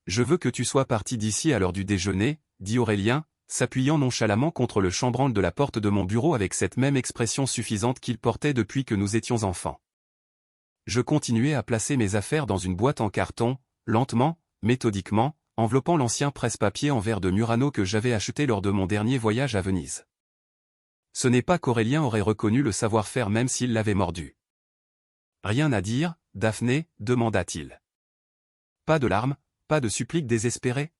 Je veux que tu sois parti d'ici à l'heure du déjeuner, dit Aurélien, s'appuyant nonchalamment contre le chambranle de la porte de mon bureau avec cette même expression suffisante qu'il portait depuis que nous étions enfants. Je continuais à placer mes affaires dans une boîte en carton, lentement, méthodiquement, enveloppant l'ancien presse-papier en verre de Murano que j'avais acheté lors de mon dernier voyage à Venise. Ce n'est pas qu'Aurélien aurait reconnu le savoir-faire même s'il l'avait mordu. Rien à dire, Daphné, demanda-t-il. Pas de larmes, pas de suppliques désespérées?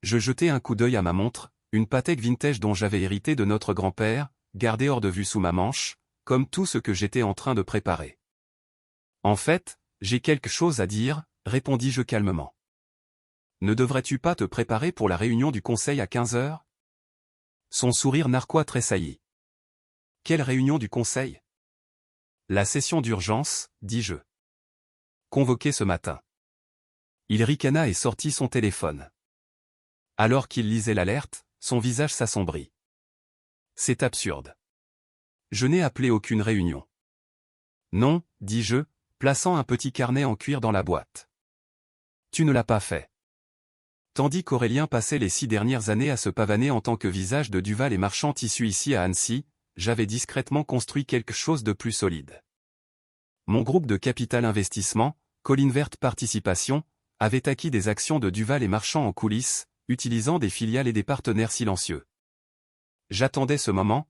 Je jetai un coup d'œil à ma montre, une Patek Vintage dont j'avais hérité de notre grand-père, gardée hors de vue sous ma manche, comme tout ce que j'étais en train de préparer. En fait, j'ai quelque chose à dire, répondis-je calmement. Ne devrais-tu pas te préparer pour la réunion du conseil à 15 heures? Son sourire narquois tressaillit. Quelle réunion du conseil? La session d'urgence, dis-je. Convoquée ce matin. Il ricana et sortit son téléphone. Alors qu'il lisait l'alerte, son visage s'assombrit. C'est absurde. Je n'ai appelé aucune réunion. Non, dis-je, plaçant un petit carnet en cuir dans la boîte. Tu ne l'as pas fait. Tandis qu'Aurélien passait les 6 dernières années à se pavaner en tant que visage de Duval et marchand tissu ici à Annecy, j'avais discrètement construit quelque chose de plus solide. Mon groupe de capital investissement, Colline Verte Participation, avait acquis des actions de Duval et marchand en coulisses, utilisant des filiales et des partenaires silencieux. J'attendais ce moment,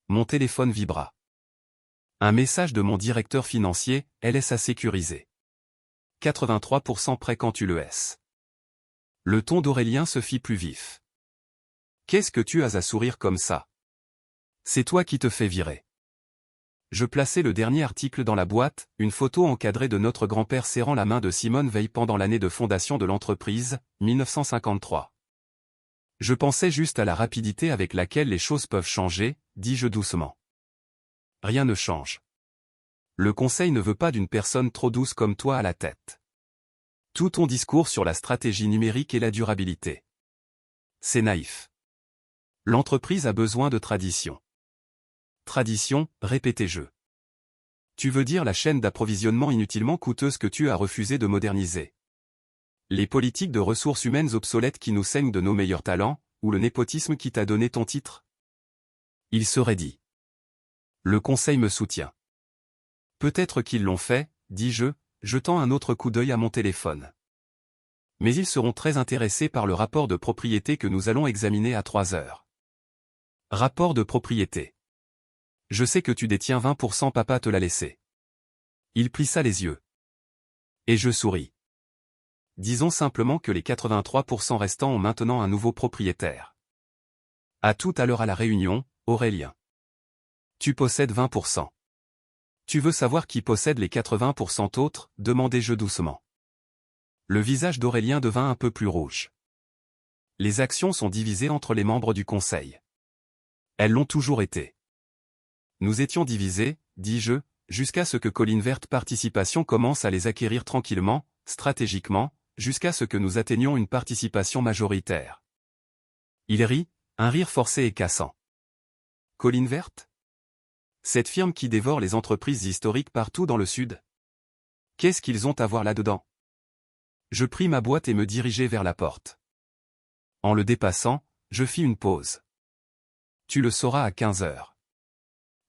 Mon téléphone vibra. Un message de mon directeur financier, LS à sécuriser. 83% prêt quand tu le es. Le ton d'Aurélien se fit plus vif. Qu'est-ce que tu as à sourire comme ça? C'est toi qui te fais virer. Je plaçai le dernier article dans la boîte, une photo encadrée de notre grand-père serrant la main de Simone Veil pendant l'année de fondation de l'entreprise, 1953. Je pensais juste à la rapidité avec laquelle les choses peuvent changer, dis-je doucement. Rien ne change. Le conseil ne veut pas d'une personne trop douce comme toi à la tête. Tout ton discours sur la stratégie numérique et la durabilité. C'est naïf. L'entreprise a besoin de tradition. Tradition, répétai-je. Tu veux dire la chaîne d'approvisionnement inutilement coûteuse que tu as refusé de moderniser. Les politiques de ressources humaines obsolètes qui nous saignent de nos meilleurs talents, ou le népotisme qui t'a donné ton titre? Il serait dit. Le conseil me soutient. Peut-être qu'ils l'ont fait, dis-je, jetant un autre coup d'œil à mon téléphone. Mais ils seront très intéressés par le rapport de propriété que nous allons examiner à 3 heures. Rapport de propriété. Je sais que tu détiens 20%, papa te l'a laissé. Il plissa les yeux. Et je souris. Disons simplement que les 83% restants ont maintenant un nouveau propriétaire. À tout à l'heure à la réunion, Aurélien. Tu possèdes 20%. Tu veux savoir qui possède les 80% autres, demandai-je doucement. Le visage d'Aurélien devint un peu plus rouge. Les actions sont divisées entre les membres du conseil. Elles l'ont toujours été. Nous étions divisés, dis-je, jusqu'à ce que Colline Verte Participation commence à les acquérir tranquillement, stratégiquement, jusqu'à ce que nous atteignions une participation majoritaire. Il rit, un rire forcé et cassant. Colline Verte? Cette firme qui dévore les entreprises historiques partout dans le Sud? Qu'est-ce qu'ils ont à voir là-dedans? Je pris ma boîte et me dirigeai vers la porte. En le dépassant, je fis une pause. Tu le sauras à 15 heures.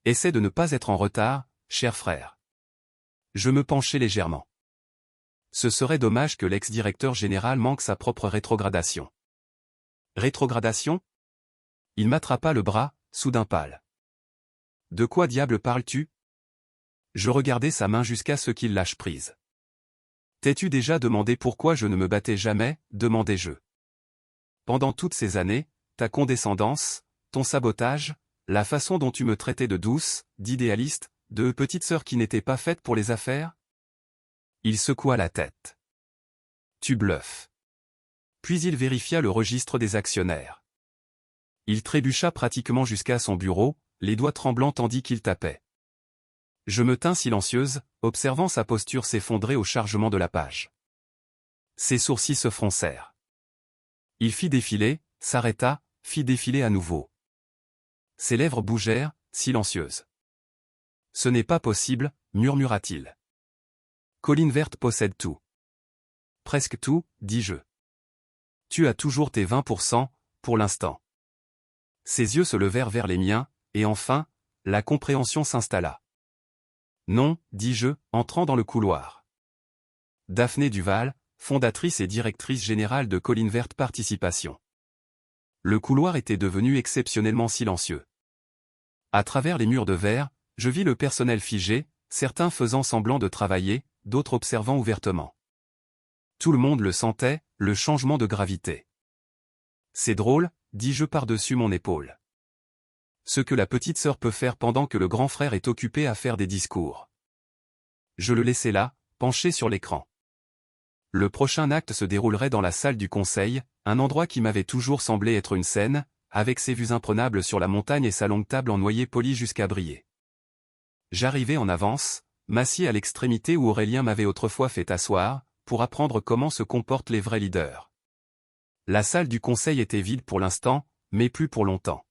Essaie de ne pas être en retard, cher frère. Je me penchai légèrement. Ce serait dommage que l'ex-directeur général manque sa propre rétrogradation. Rétrogradation? Il m'attrapa le bras, soudain pâle. De quoi diable parles-tu? Je regardai sa main jusqu'à ce qu'il lâche prise. T'es-tu déjà demandé pourquoi je ne me battais jamais, demandai-je. Pendant toutes ces années, ta condescendance, ton sabotage, la façon dont tu me traitais de douce, d'idéaliste, de petite sœur qui n'était pas faite pour les affaires? Il secoua la tête. Tu bluffes. Puis il vérifia le registre des actionnaires. Il trébucha pratiquement jusqu'à son bureau, les doigts tremblants tandis qu'il tapait. Je me tins silencieuse, observant sa posture s'effondrer au chargement de la page. Ses sourcils se froncèrent. Il fit défiler, s'arrêta, fit défiler à nouveau. Ses lèvres bougèrent, silencieuses. Ce n'est pas possible, murmura-t-il. Colline Verte possède tout. Presque tout, dis-je. Tu as toujours tes 20%, pour l'instant. Ses yeux se levèrent vers les miens, et enfin, la compréhension s'installa. Non, dis-je, entrant dans le couloir. Daphné Duval, fondatrice et directrice générale de Collinvert Participation. Le couloir était devenu exceptionnellement silencieux. À travers les murs de verre, je vis le personnel figé, certains faisant semblant de travailler, d'autres observant ouvertement. Tout le monde le sentait, le changement de gravité. C'est drôle, dis-je par-dessus mon épaule. Ce que la petite sœur peut faire pendant que le grand frère est occupé à faire des discours. Je le laissais là, penché sur l'écran. Le prochain acte se déroulerait dans la salle du conseil, un endroit qui m'avait toujours semblé être une scène, avec ses vues imprenables sur la montagne et sa longue table en noyer poli jusqu'à briller. J'arrivais en avance, m'assis à l'extrémité où Aurélien m'avait autrefois fait asseoir, pour apprendre comment se comportent les vrais leaders. La salle du conseil était vide pour l'instant, mais plus pour longtemps.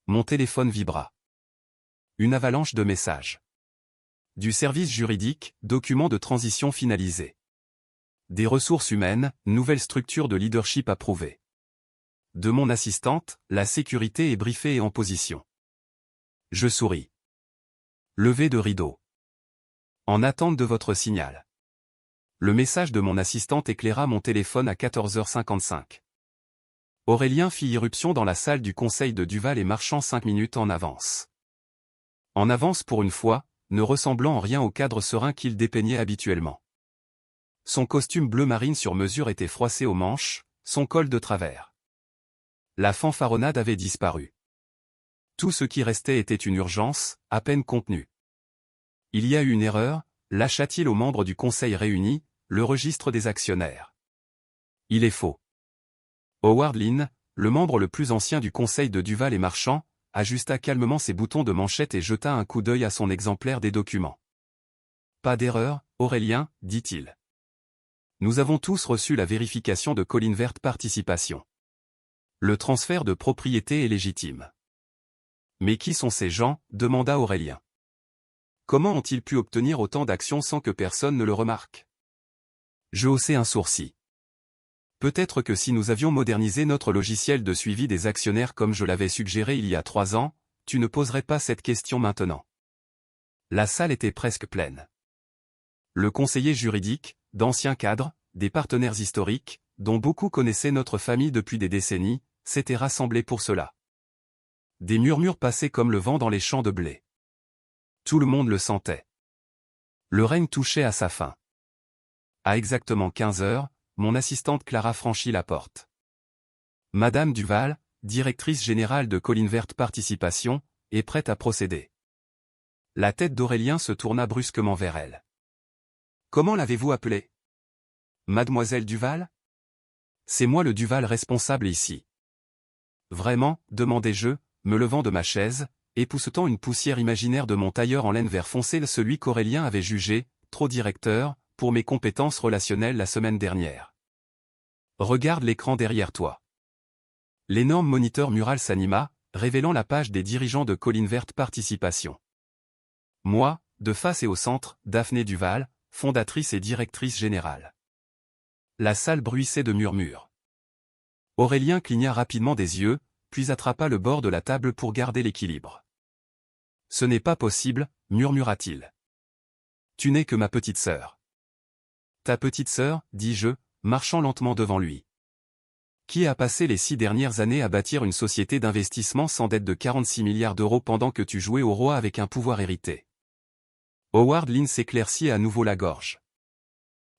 Mon téléphone vibra. Une avalanche de messages. Du service juridique, documents de transition finalisés. Des ressources humaines, nouvelle structure de leadership approuvée. De mon assistante, la sécurité est briefée et en position. Je souris. Levée de rideau. En attente de votre signal. Le message de mon assistante éclaira mon téléphone à 14h55. Aurélien fit irruption dans la salle du conseil de Duval et marchant 5 minutes en avance. En avance pour une fois, ne ressemblant en rien au cadre serein qu'il dépeignait habituellement. Son costume bleu marine sur mesure était froissé aux manches, son col de travers. La fanfaronnade avait disparu. Tout ce qui restait était une urgence, à peine contenue. Il y a eu une erreur, lâcha-t-il aux membres du conseil réunis, le registre des actionnaires. Il est faux. Howard Lynn, le membre le plus ancien du conseil de Duval et Marchand, ajusta calmement ses boutons de manchette et jeta un coup d'œil à son exemplaire des documents. Pas d'erreur, Aurélien, dit-il. Nous avons tous reçu la vérification de Collinvert Participation. Le transfert de propriété est légitime. Mais qui sont ces gens, demanda Aurélien. Comment ont-ils pu obtenir autant d'actions sans que personne ne le remarque? Je haussai un sourcil. Peut-être que si nous avions modernisé notre logiciel de suivi des actionnaires comme je l'avais suggéré il y a 3 ans, tu ne poserais pas cette question maintenant. La salle était presque pleine. Le conseiller juridique, d'anciens cadres, des partenaires historiques, dont beaucoup connaissaient notre famille depuis des décennies, s'étaient rassemblés pour cela. Des murmures passaient comme le vent dans les champs de blé. Tout le monde le sentait. Le règne touchait à sa fin. À exactement 15 heures, mon assistante Clara franchit la porte. Madame Duval, directrice générale de Collinvert Participation, est prête à procéder. La tête d'Aurélien se tourna brusquement vers elle. Comment l'avez-vous appelée? Mademoiselle Duval? C'est moi le Duval responsable ici. Vraiment, demandai-je, me levant de ma chaise, époussetant une poussière imaginaire de mon tailleur en laine vert foncé, celui qu'Aurélien avait jugé, trop directeur, pour mes compétences relationnelles la semaine dernière. Regarde l'écran derrière toi. L'énorme moniteur mural s'anima, révélant la page des dirigeants de Collinvert Participation. Moi, de face et au centre, Daphné Duval, fondatrice et directrice générale. La salle bruissait de murmures. Aurélien cligna rapidement des yeux, puis attrapa le bord de la table pour garder l'équilibre. Ce n'est pas possible, murmura-t-il. Tu n'es que ma petite sœur. Ta petite sœur, dis-je, marchant lentement devant lui. Qui a passé les 6 dernières années à bâtir une société d'investissement sans dette de 46 milliards d'euros pendant que tu jouais au roi avec un pouvoir hérité? Howard Lynn s'éclaircit à nouveau la gorge.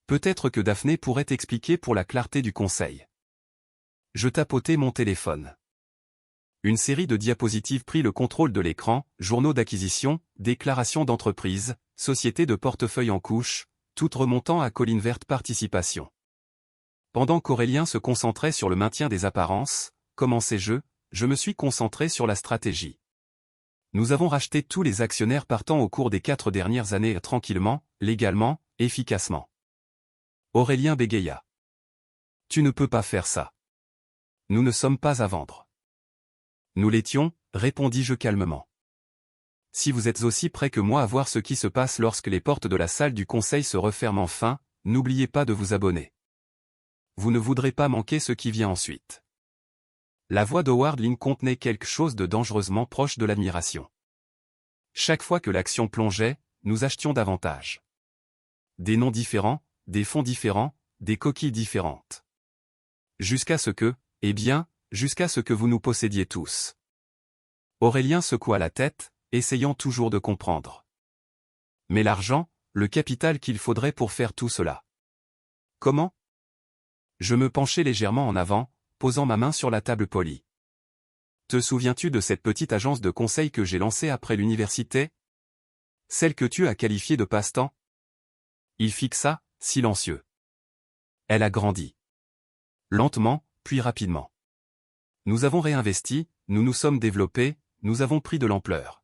Peut-être que Daphné pourrait expliquer pour la clarté du conseil. Je tapotai mon téléphone. Une série de diapositives prit le contrôle de l'écran, journaux d'acquisition, déclarations d'entreprise, sociétés de portefeuille en couche, toutes remontant à Collinvert Participation. Pendant qu'Aurélien se concentrait sur le maintien des apparences, commençai-je, je me suis concentré sur la stratégie. Nous avons racheté tous les actionnaires partant au cours des 4 dernières années tranquillement, légalement, efficacement. Aurélien bégaya. Tu ne peux pas faire ça. Nous ne sommes pas à vendre. Nous l'étions, répondis-je calmement. Si vous êtes aussi près que moi à voir ce qui se passe lorsque les portes de la salle du conseil se referment enfin, n'oubliez pas de vous abonner. Vous ne voudrez pas manquer ce qui vient ensuite. La voix d'Howard Lynn contenait quelque chose de dangereusement proche de l'admiration. Chaque fois que l'action plongeait, nous achetions davantage. Des noms différents, des fonds différents, des coquilles différentes. Jusqu'à ce que vous nous possédiez tous. Aurélien secoua la tête, essayant toujours de comprendre. Mais l'argent, le capital qu'il faudrait pour faire tout cela. Comment? Je me penchai légèrement en avant, posant ma main sur la table polie. Te souviens-tu de cette petite agence de conseil que j'ai lancée après l'université? Celle que tu as qualifiée de passe-temps? Il fixa, silencieux. Elle a grandi. Lentement, puis rapidement. Nous avons réinvesti, nous nous sommes développés, nous avons pris de l'ampleur.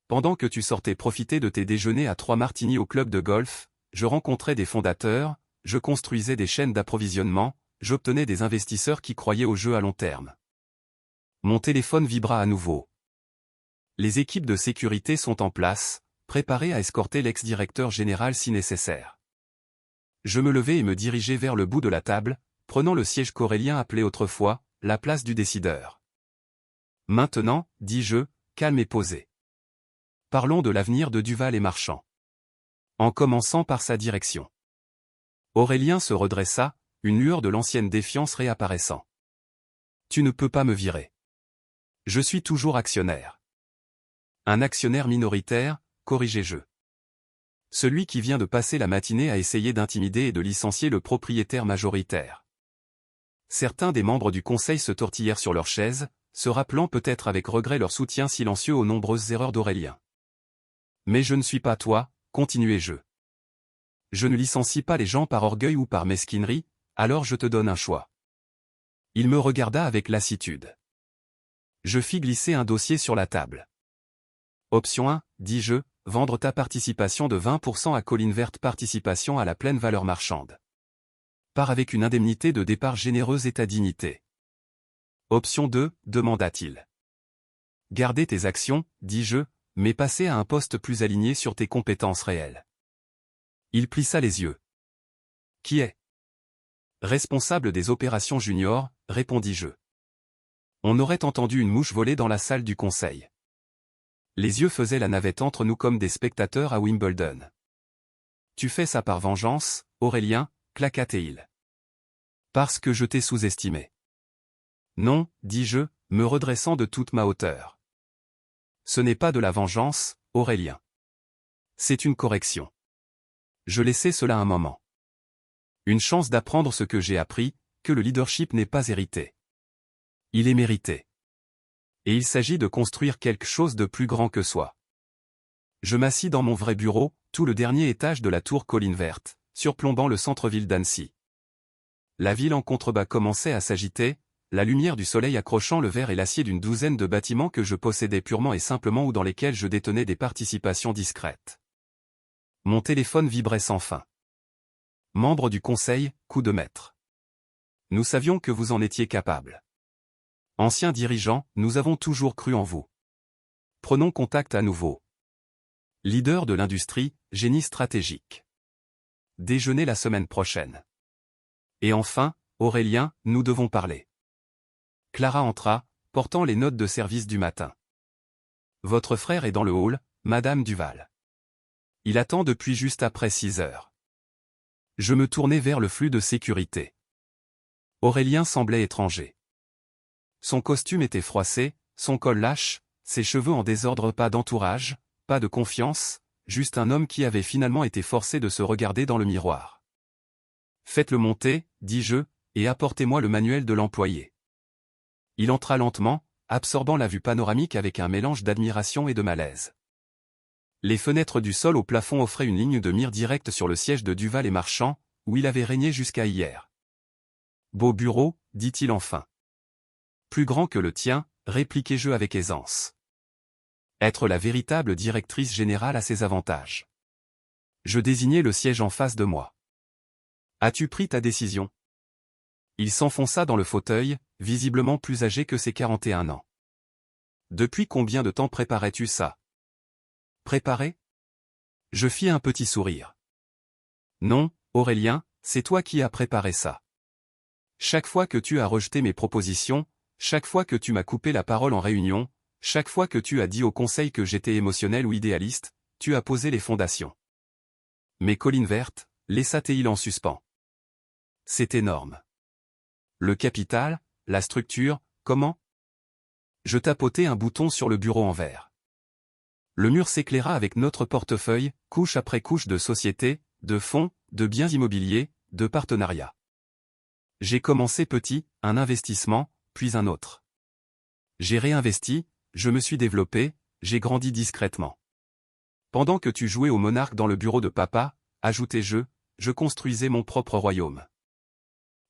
Pendant que tu sortais profiter de tes déjeuners à 3 martinis au club de golf, je rencontrais des fondateurs, je construisais des chaînes d'approvisionnement, j'obtenais des investisseurs qui croyaient au jeu à long terme. Mon téléphone vibra à nouveau. Les équipes de sécurité sont en place, préparées à escorter l'ex-directeur général si nécessaire. Je me levai et me dirigeai vers le bout de la table, prenant le siège qu'Aurélien appelait autrefois la place du décideur. Maintenant, dis-je, calme et posé. Parlons de l'avenir de Duval et Marchand. En commençant par sa direction. Aurélien se redressa, une lueur de l'ancienne défiance réapparaissant. Tu ne peux pas me virer. Je suis toujours actionnaire. Un actionnaire minoritaire, corrigeai-je. Celui qui vient de passer la matinée à essayer d'intimider et de licencier le propriétaire majoritaire. Certains des membres du conseil se tortillèrent sur leurs chaises, se rappelant peut-être avec regret leur soutien silencieux aux nombreuses erreurs d'Aurélien. Mais je ne suis pas toi, continuai-je. Je ne licencie pas les gens par orgueil ou par mesquinerie, alors je te donne un choix. Il me regarda avec lassitude. Je fis glisser un dossier sur la table. Option 1, dis-je, vendre ta participation de 20% à Colline Verte Participation à la pleine valeur marchande. Pars avec une indemnité de départ généreuse et ta dignité. Option 2, demanda-t-il. Garder tes actions, dis-je, mais passer à un poste plus aligné sur tes compétences réelles. Il plissa les yeux. Qui est? Responsable des opérations juniors, répondis-je. On aurait entendu une mouche voler dans la salle du conseil. Les yeux faisaient la navette entre nous comme des spectateurs à Wimbledon. Tu fais ça par vengeance, Aurélien, claqua-t-il. Parce que je t'ai sous-estimé. Non, dis-je, me redressant de toute ma hauteur. Ce n'est pas de la vengeance, Aurélien. C'est une correction. Je laissai cela un moment. Une chance d'apprendre ce que j'ai appris, que le leadership n'est pas hérité. Il est mérité. Et il s'agit de construire quelque chose de plus grand que soi. Je m'assis dans mon vrai bureau, tout le dernier étage de la tour Colline Verte, surplombant le centre-ville d'Annecy. La ville en contrebas commençait à s'agiter, la lumière du soleil accrochant le verre et l'acier d'une douzaine de bâtiments que je possédais purement et simplement ou dans lesquels je détenais des participations discrètes. Mon téléphone vibrait sans fin. Membre du conseil, coup de maître. Nous savions que vous en étiez capable. Anciens dirigeants, nous avons toujours cru en vous. Prenons contact à nouveau. Leader de l'industrie, génie stratégique. Déjeuner la semaine prochaine. Et enfin, Aurélien, nous devons parler. Clara entra, portant les notes de service du matin. Votre frère est dans le hall, Madame Duval. Il attend depuis juste après 6 heures. Je me tournai vers le flux de sécurité. Aurélien semblait étranger. Son costume était froissé, son col lâche, ses cheveux en désordre, pas d'entourage, pas de confiance, juste un homme qui avait finalement été forcé de se regarder dans le miroir. Faites-le monter, dis-je, et apportez-moi le manuel de l'employé. Il entra lentement, absorbant la vue panoramique avec un mélange d'admiration et de malaise. Les fenêtres du sol au plafond offraient une ligne de mire directe sur le siège de Duval et Marchand, où il avait régné jusqu'à hier. Beau bureau, dit-il enfin. Plus grand que le tien, répliquai-je avec aisance. Être la véritable directrice générale a ses avantages. Je désignai le siège en face de moi. As-tu pris ta décision? Il s'enfonça dans le fauteuil, visiblement plus âgé que ses 41 ans. Depuis combien de temps préparais-tu ça? Préparer? Je fis un petit sourire. Non, Aurélien, c'est toi qui as préparé ça. Chaque fois que tu as rejeté mes propositions, chaque fois que tu m'as coupé la parole en réunion, chaque fois que tu as dit au conseil que j'étais émotionnel ou idéaliste, tu as posé les fondations. Mais Colline Verte, laissa-t-il en suspens. C'est énorme. Le capital, la structure, comment? Je tapotai un bouton sur le bureau en verre. Le mur s'éclaira avec notre portefeuille, couche après couche de sociétés, de fonds, de biens immobiliers, de partenariats. J'ai commencé petit, un investissement, puis un autre. J'ai réinvesti, je me suis développé, j'ai grandi discrètement. Pendant que tu jouais au monarque dans le bureau de papa, ajoutai-je, je construisais mon propre royaume.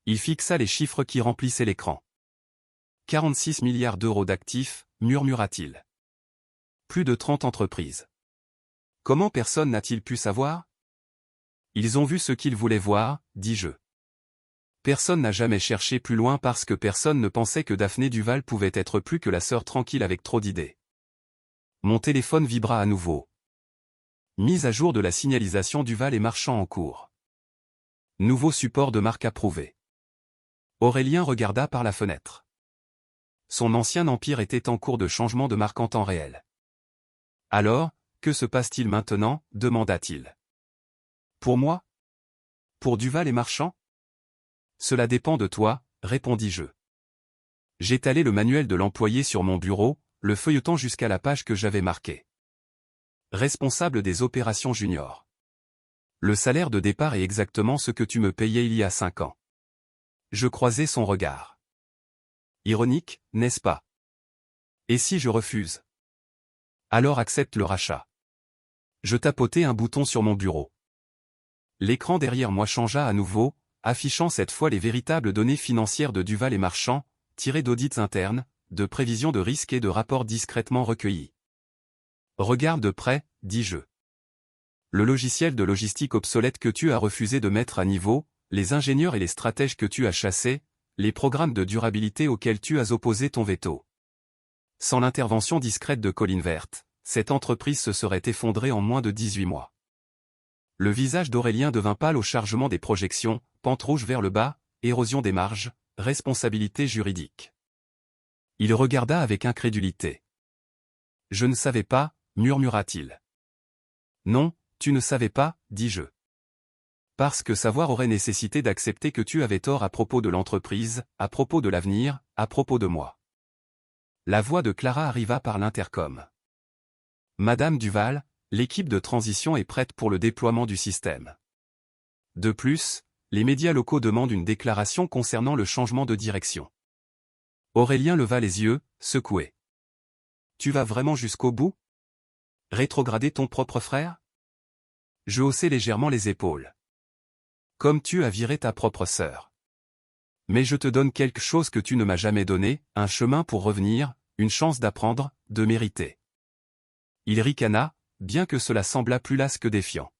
Il fixa les chiffres qui remplissaient l'écran. 46 milliards d'euros d'actifs, murmura-t-il. Plus de 30 entreprises. Comment personne n'a-t-il pu savoir? Ils ont vu ce qu'ils voulaient voir, dis-je. Personne n'a jamais cherché plus loin parce que personne ne pensait que Daphné Duval pouvait être plus que la sœur tranquille avec trop d'idées. Mon téléphone vibra à nouveau. Mise à jour de la signalisation Duval et Marchand en cours. Nouveau support de marque approuvé. Aurélien regarda par la fenêtre. Son ancien empire était en cours de changement de marque en temps réel. Alors, que se passe-t-il maintenant? Demanda-t-il. Pour moi? Pour Duval et Marchand? Cela dépend de toi, répondis-je. J'étalai le manuel de l'employé sur mon bureau, le feuilletant jusqu'à la page que j'avais marquée. Responsable des opérations juniors. Le salaire de départ est exactement ce que tu me payais il y a 5 ans. Je croisai son regard. Ironique, n'est-ce pas? Et si je refuse? Alors accepte le rachat. Je tapotai un bouton sur mon bureau. L'écran derrière moi changea à nouveau, affichant cette fois les véritables données financières de Duval et Marchand, tirées d'audits internes, de prévisions de risques et de rapports discrètement recueillis. Regarde de près, dis-je. Le logiciel de logistique obsolète que tu as refusé de mettre à niveau, les ingénieurs et les stratèges que tu as chassés, les programmes de durabilité auxquels tu as opposé ton veto. Sans l'intervention discrète de Colline Verte, cette entreprise se serait effondrée en moins de 18 mois. Le visage d'Aurélien devint pâle au chargement des projections, pente rouge vers le bas, érosion des marges, responsabilité juridique. Il regarda avec incrédulité. Je ne savais pas, murmura-t-il. Non, tu ne savais pas, dis-je. Parce que savoir aurait nécessité d'accepter que tu avais tort à propos de l'entreprise, à propos de l'avenir, à propos de moi. La voix de Clara arriva par l'intercom. Madame Duval, l'équipe de transition est prête pour le déploiement du système. De plus, les médias locaux demandent une déclaration concernant le changement de direction. Aurélien leva les yeux, secoué. Tu vas vraiment jusqu'au bout? Rétrograder ton propre frère? Je haussai légèrement les épaules. Comme tu as viré ta propre sœur. Mais je te donne quelque chose que tu ne m'as jamais donné, un chemin pour revenir, une chance d'apprendre, de mériter. Il ricana, bien que cela semblât plus las que défiant.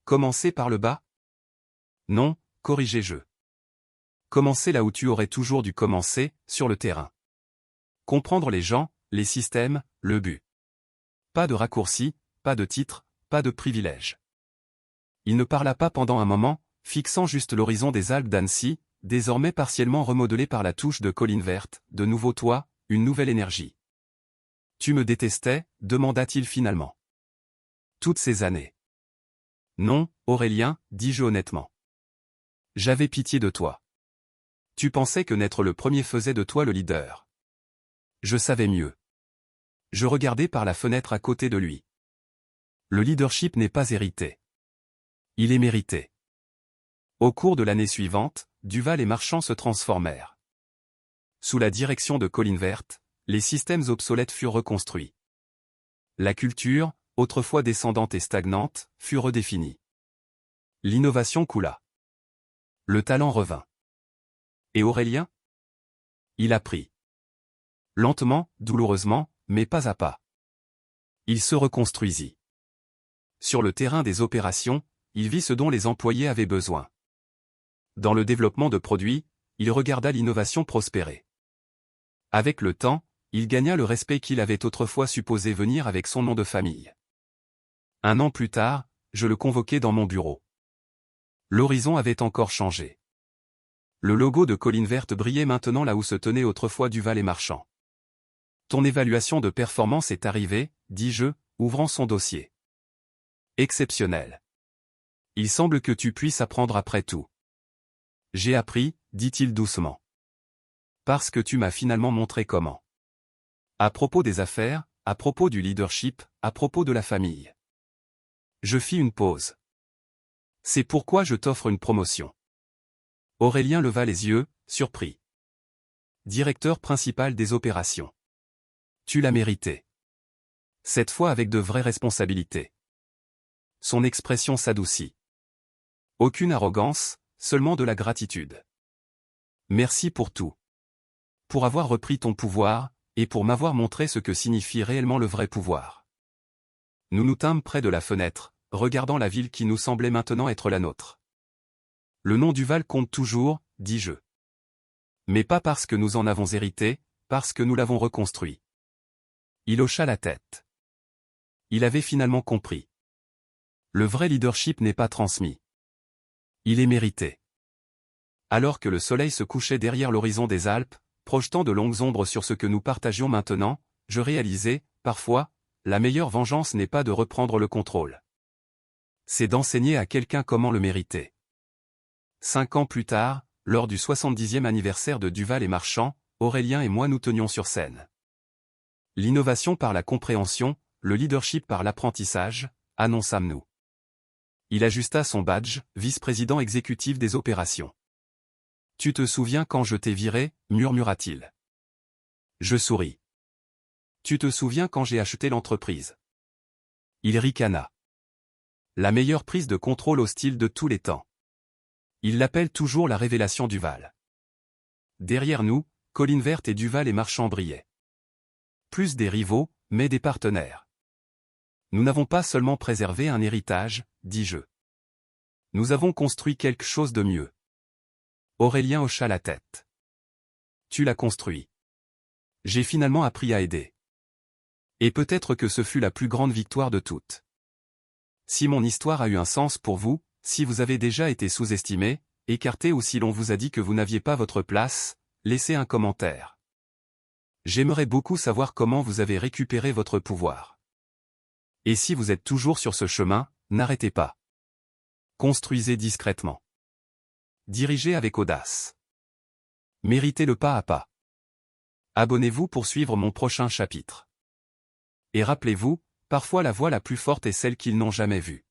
Commencer par le bas? Non, corrigeai-je. Commencer là où tu aurais toujours dû commencer, sur le terrain. Comprendre les gens, les systèmes, le but. Pas de raccourcis, pas de titres, pas de privilèges. Il ne parla pas pendant un moment, fixant juste l'horizon des Alpes d'Annecy, désormais partiellement remodelé par la touche de Colline Verte, de nouveau toi, une nouvelle énergie. Tu me détestais, demanda-t-il finalement. Toutes ces années. Non, Aurélien, dis-je honnêtement. J'avais pitié de toi. Tu pensais que naître le premier faisait de toi le leader. Je savais mieux. Je regardais par la fenêtre à côté de lui. Le leadership n'est pas hérité. Il est mérité. Au cours de l'année suivante, Duval et Marchand se transformèrent. Sous la direction de Colline Verte, les systèmes obsolètes furent reconstruits. La culture, autrefois descendante et stagnante, fut redéfinie. L'innovation coula. Le talent revint. Et Aurélien? Il apprit. Lentement, douloureusement, mais pas à pas. Il se reconstruisit. Sur le terrain des opérations, il vit ce dont les employés avaient besoin. Dans le développement de produits, il regarda l'innovation prospérer. Avec le temps, il gagna le respect qu'il avait autrefois supposé venir avec son nom de famille. 1 an plus tard, je le convoquai dans mon bureau. L'horizon avait encore changé. Le logo de Colline Verte brillait maintenant là où se tenait autrefois Duval et Marchand. Ton évaluation de performance est arrivée, dis-je, ouvrant son dossier. Exceptionnel. Il semble que tu puisses apprendre après tout. J'ai appris, dit-il doucement. Parce que tu m'as finalement montré comment. À propos des affaires, à propos du leadership, à propos de la famille. Je fis une pause. C'est pourquoi je t'offre une promotion. Aurélien leva les yeux, surpris. Directeur principal des opérations. Tu l'as mérité. Cette fois avec de vraies responsabilités. Son expression s'adoucit. Aucune arrogance, seulement de la gratitude. Merci pour tout. Pour avoir repris ton pouvoir, et pour m'avoir montré ce que signifie réellement le vrai pouvoir. Nous nous tînmes près de la fenêtre, regardant la ville qui nous semblait maintenant être la nôtre. Le nom Duval compte toujours, dis-je. Mais pas parce que nous en avons hérité, parce que nous l'avons reconstruit. Il hocha la tête. Il avait finalement compris. Le vrai leadership n'est pas transmis. Il est mérité. Alors que le soleil se couchait derrière l'horizon des Alpes, projetant de longues ombres sur ce que nous partagions maintenant, je réalisais, parfois, la meilleure vengeance n'est pas de reprendre le contrôle. C'est d'enseigner à quelqu'un comment le mériter. 5 ans plus tard, lors du 70e anniversaire de Duval et Marchand, Aurélien et moi nous tenions sur scène. L'innovation par la compréhension, le leadership par l'apprentissage, annonçâmes-nous. Il ajusta son badge, vice-président exécutif des opérations. Tu te souviens quand je t'ai viré, murmura-t-il. Je souris. Tu te souviens quand j'ai acheté l'entreprise? Il ricana. La meilleure prise de contrôle hostile de tous les temps. Il l'appelle toujours la révélation Duval. Derrière nous, Colline Verte et Duval et Marchand brillaient. Plus des rivaux, mais des partenaires. Nous n'avons pas seulement préservé un héritage, dis-je. Nous avons construit quelque chose de mieux. Aurélien hocha la tête. Tu l'as construit. J'ai finalement appris à aider. Et peut-être que ce fut la plus grande victoire de toutes. Si mon histoire a eu un sens pour vous, si vous avez déjà été sous-estimé, écarté ou si l'on vous a dit que vous n'aviez pas votre place, laissez un commentaire. J'aimerais beaucoup savoir comment vous avez récupéré votre pouvoir. Et si vous êtes toujours sur ce chemin, n'arrêtez pas. Construisez discrètement. Dirigez avec audace. Méritez le pas à pas. Abonnez-vous pour suivre mon prochain chapitre. Et rappelez-vous, parfois la voix la plus forte est celle qu'ils n'ont jamais vue.